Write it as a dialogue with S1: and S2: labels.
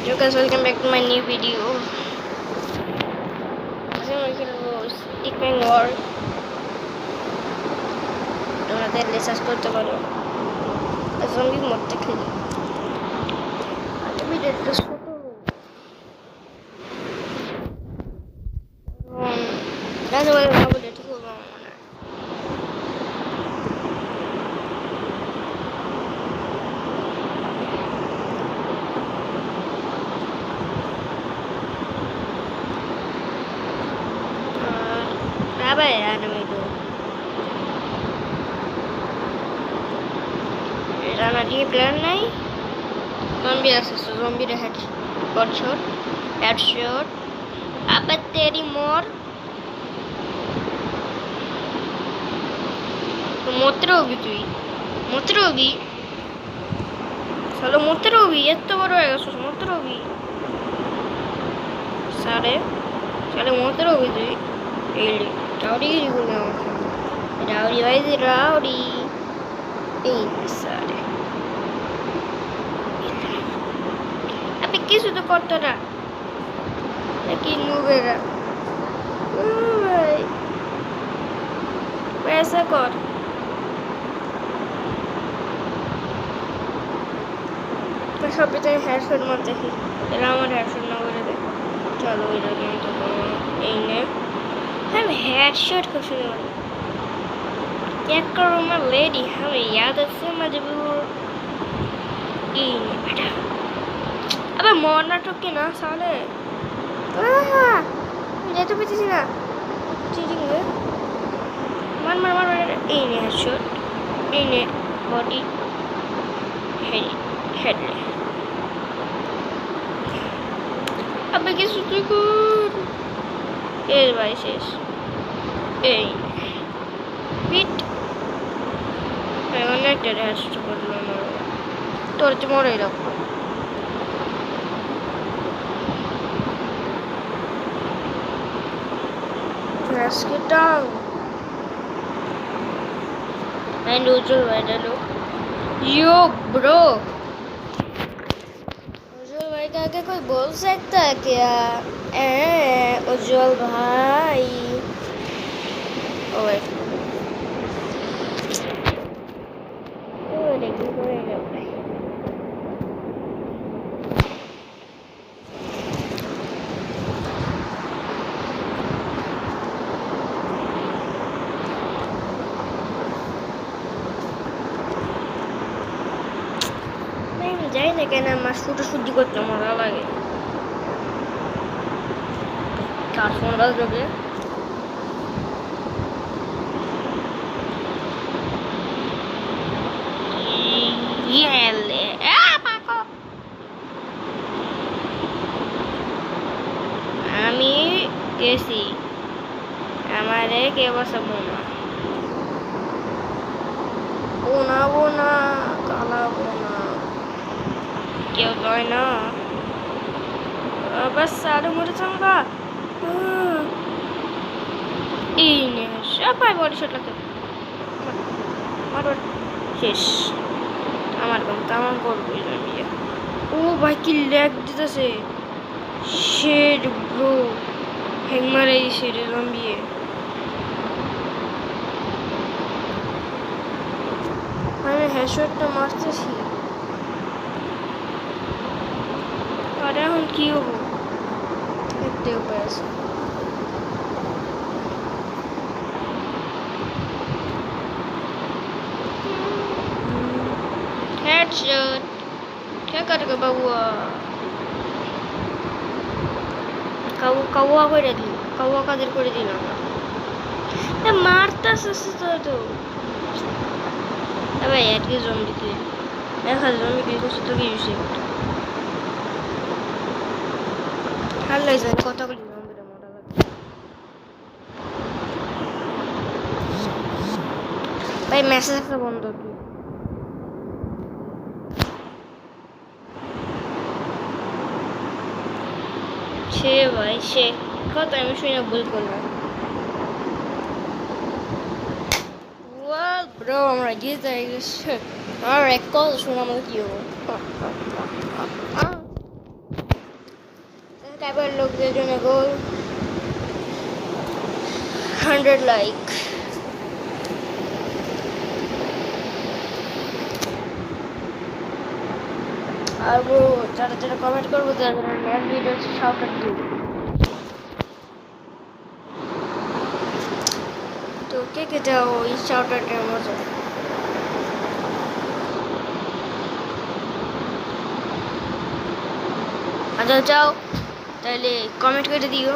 S1: Yo guys, welcome back to my new video. Kasi mo খেলবো Stickman War. তোমরা চাইলে search করতে পারো। জম্বি মরতে খেলি। আগে ভিডিওটা ছোট। গাছ বলে না বলে ঠিক হবে আমার মনে হয়। Apa ya nama itu? Rana di plan nai. Zombie asas, zombie dah headshot. Apa teri more? মরতে হবি তুই মরতে হবি চলো মরতে হবি এত বড় হয়ে গেছিস মরতে হবি সারে চলে মরতে হবি তুই এই রাউডি বলে আমাকে রাউডি ভাই রাউডি এই সারে আপনি কিছু তো করতো না নাকি নুবেরা ভাই ऐसा कर সবই তাই হেডশট মারতে দেখি এরা আমার হেডশট না করে দেয় চলো এটা কিন্তু এই নে हमें हेडशॉट को शुरू करो क्या करूँ मैं लेडी हमें याद है मजबूर इन बेटा अबे मरना ठोके ना साले ये तो पीछे से ना चीटिंग है मार इन हेडशॉट इन बॉडी हेड अबे क्या सुतू को এই ভাই শেষ এই পিট এখন একটা রেস্ট করলাম তোর যে মরে রাখবো Let's get down and उज्जवल भाई डालो यो ब्रो उज्जवल भाई का आगे कोई बोल सकता है क्या उज्जवल भाई ओए যাই না কেন আমার শুটি করতে মজা লাগে কার ফোন বাজবে আমি গেছি আমারে কে বসাবো না বোনা কালা বোনা কেউ যায় না बस सारे मरे जाऊंगा इन्हें सब भाई बॉडी शॉट लगते मार শেষ আমার কাম তামাম করবই না ও ভাই কি ল্যাগ দিতেছে শেড ব্রো হ্যাং মারে শেড জম্বি আমি হেডশটটা মারতেছি আর এখন কি হবো দেখতে উপায় আছে हेडशॉट क्या करेगा बाबुआ কাউয়া করে দিল কাউয়া কাদের করে দিল না মারতাছে তো ভাই আর কি জম্বি কে দেখা জম্বি কে কিছু তো কি ইউজ ভালো লাগছে কথা বলি জম্বিটা মোটা লাগে ভাই মেসেজ একটা বন্ধ কি সে ভাই সে কত আমি শুনে ভুল করলাম ওয়াও ব্রো আমরা জিতে গেছি আর এক কল শুনে আমাদের কি হবো এবার লোকদের জন্য গোল 100 লাইক। আর যারা যারা কমেন্ট করবো তারা নেক্সট ভিডিও শাউট আউট দিব। তো কে কে চাও ওই শাউট আউটের মজা? আচ্ছা যাও তাহলে কমেন্ট করে দিও।